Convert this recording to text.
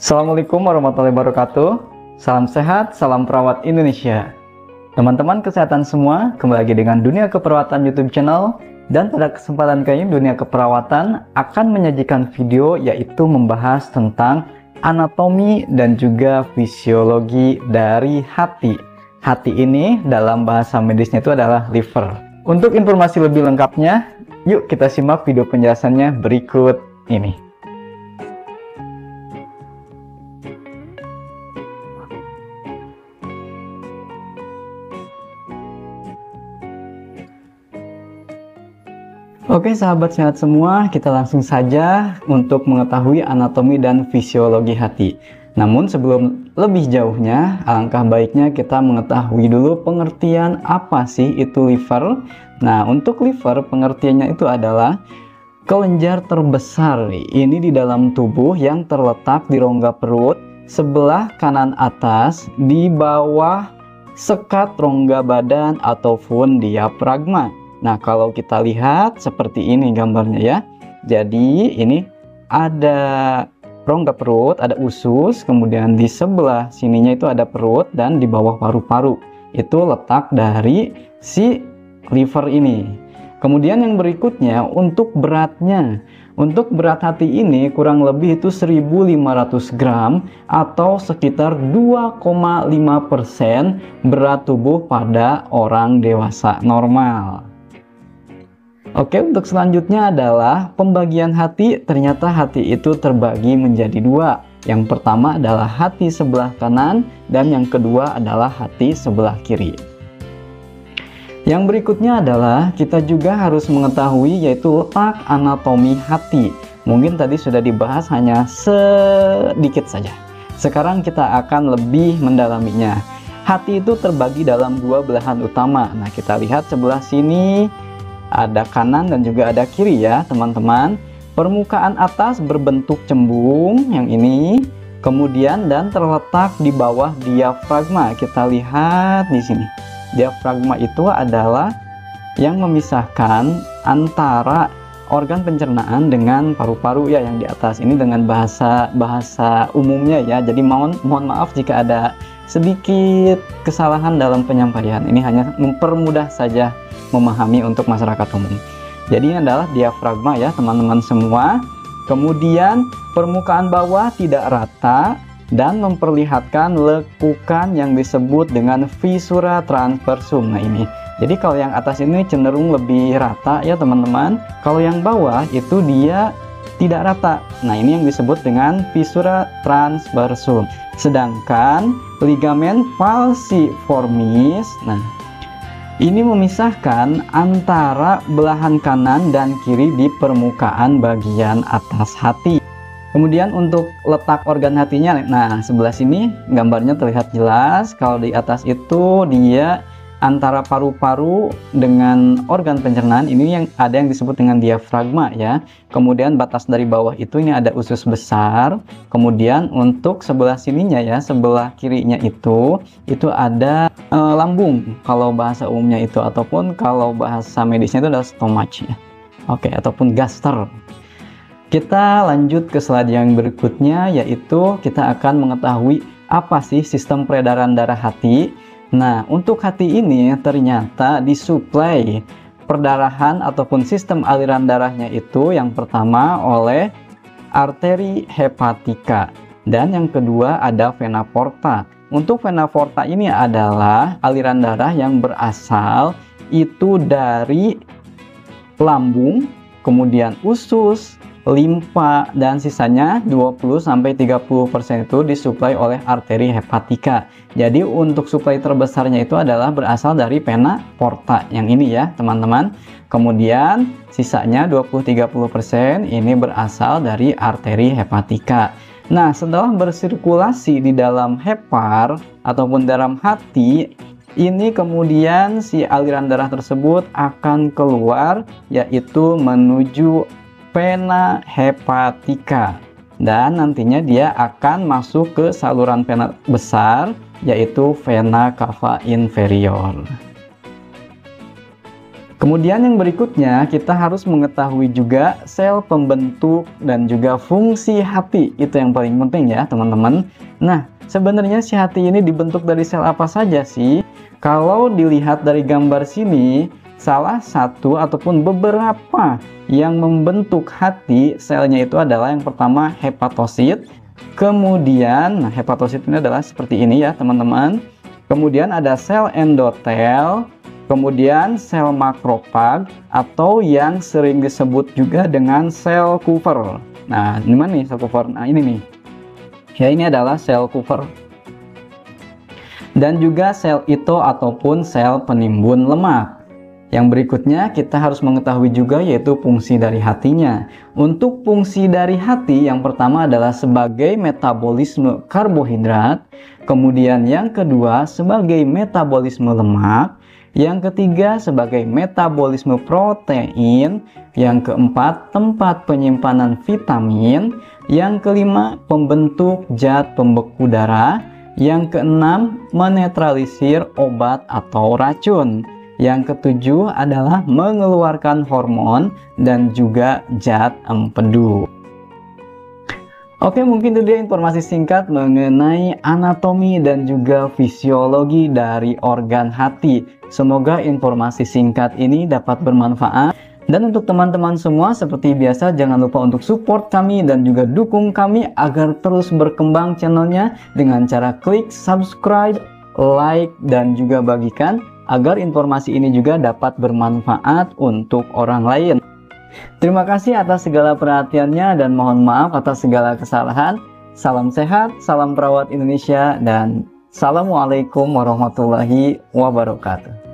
Assalamualaikum warahmatullahi wabarakatuh. Salam sehat, salam perawat Indonesia. Teman-teman kesehatan semua, kembali lagi dengan Dunia Keperawatan YouTube channel. Dan pada kesempatan kali ini Dunia Keperawatan akan menyajikan video yaitu membahas tentang anatomi dan juga fisiologi dari hati. Hati ini dalam bahasa medisnya itu adalah liver. Untuk informasi lebih lengkapnya, yuk kita simak video penjelasannya berikut ini. Oke sahabat sehat semua, kita langsung saja untuk mengetahui anatomi dan fisiologi hati. Namun sebelum lebih jauhnya, alangkah baiknya kita mengetahui dulu pengertian apa sih itu liver. Nah, untuk liver pengertiannya itu adalah kelenjar terbesar ini di dalam tubuh yang terletak di rongga perut sebelah kanan atas di bawah sekat rongga badan ataupun diafragma. Nah, kalau kita lihat seperti ini gambarnya ya. Jadi ini ada rongga perut, ada usus, kemudian di sebelah sininya itu ada perut dan di bawah paru-paru. Itu letak dari si liver ini. Kemudian yang berikutnya untuk beratnya. Untuk berat hati ini kurang lebih itu 1500 gram atau sekitar 2,5% berat tubuh pada orang dewasa normal. Oke, untuk selanjutnya adalah pembagian hati. Ternyata hati itu terbagi menjadi dua. Yang pertama adalah hati sebelah kanan dan yang kedua adalah hati sebelah kiri. Yang berikutnya adalah kita juga harus mengetahui yaitu letak anatomi hati. Mungkin tadi sudah dibahas hanya sedikit saja. Sekarang kita akan lebih mendalaminya. Hati itu terbagi dalam dua belahan utama. Nah, kita lihat sebelah sini ada kanan dan juga ada kiri ya teman-teman. Permukaan atas berbentuk cembung yang ini, kemudian dan terletak di bawah diafragma. Kita lihat di sini. Diafragma itu adalah yang memisahkan antara organ pencernaan dengan paru-paru ya yang di atas. Ini dengan bahasa umumnya ya. Jadi mohon maaf jika ada sedikit kesalahan dalam penyampaian. Ini hanya mempermudah saja memahami untuk masyarakat umum. Jadi ini adalah diafragma ya teman-teman semua. Kemudian permukaan bawah tidak rata dan memperlihatkan lekukan yang disebut dengan visura transversum. Nah ini, jadi kalau yang atas ini cenderung lebih rata ya teman-teman. Kalau yang bawah itu dia tidak rata. Nah ini yang disebut dengan visura transversum. Sedangkan ligamen falciformis, nah ini memisahkan antara belahan kanan dan kiri di permukaan bagian atas hati. Kemudian untuk letak organ hatinya, nah sebelah sini gambarnya terlihat jelas. Kalau di atas itu dia antara paru-paru dengan organ pencernaan, ini yang ada yang disebut dengan diafragma ya. Kemudian batas dari bawah itu ini ada usus besar. Kemudian untuk sebelah sininya ya, sebelah kirinya itu ada lambung kalau bahasa umumnya itu, ataupun kalau bahasa medisnya itu adalah stomach ya. Oke, ataupun gaster. Kita lanjut ke slide yang berikutnya, yaitu kita akan mengetahui apa sih sistem peredaran darah hati. Nah, untuk hati ini ternyata disuplai perdarahan ataupun sistem aliran darahnya itu yang pertama oleh arteri hepatika dan yang kedua ada vena porta. Untuk vena porta ini adalah aliran darah yang berasal itu dari lambung, kemudian usus, limfa, dan sisanya 20-30% itu disuplai oleh arteri hepatika. Jadi untuk suplai terbesarnya itu adalah berasal dari vena porta yang ini ya teman-teman. Kemudian sisanya 20-30% ini berasal dari arteri hepatika. Nah, setelah bersirkulasi di dalam hepar ataupun dalam hati, ini kemudian si aliran darah tersebut akan keluar yaitu menuju vena hepatika, dan nantinya dia akan masuk ke saluran vena besar yaitu vena cava inferior. Kemudian yang berikutnya, kita harus mengetahui juga sel pembentuk dan juga fungsi hati. Itu yang paling penting ya teman-teman. Nah, sebenarnya si hati ini dibentuk dari sel apa saja sih? Kalau dilihat dari gambar sini, salah satu ataupun beberapa yang membentuk hati selnya itu adalah yang pertama hepatosit. Kemudian, nah, hepatosit ini adalah seperti ini ya teman-teman. Kemudian ada sel endotel. Kemudian sel makrofag atau yang sering disebut juga dengan sel Kupffer. Nah, ini mana nih sel Kupffer? Nah, ini nih. Ya, ini adalah sel Kupffer. Dan juga sel Ito ataupun sel penimbun lemak. Yang berikutnya kita harus mengetahui juga yaitu fungsi dari hatinya. Untuk fungsi dari hati yang pertama adalah sebagai metabolisme karbohidrat. Kemudian yang kedua sebagai metabolisme lemak. Yang ketiga sebagai metabolisme protein. Yang keempat tempat penyimpanan vitamin. Yang kelima pembentuk zat pembeku darah. Yang keenam menetralisir obat atau racun. Yang ketujuh adalah mengeluarkan hormon dan juga zat empedu. Oke, mungkin itu dia informasi singkat mengenai anatomi dan juga fisiologi dari organ hati. Semoga informasi singkat ini dapat bermanfaat. Dan untuk teman-teman semua, seperti biasa jangan lupa untuk support kami dan juga dukung kami agar terus berkembang channelnya dengan cara klik subscribe, like, dan juga bagikan agar informasi ini juga dapat bermanfaat untuk orang lain. Terima kasih atas segala perhatiannya dan mohon maaf atas segala kesalahan. Salam sehat, salam perawat Indonesia, dan assalamualaikum warahmatullahi wabarakatuh.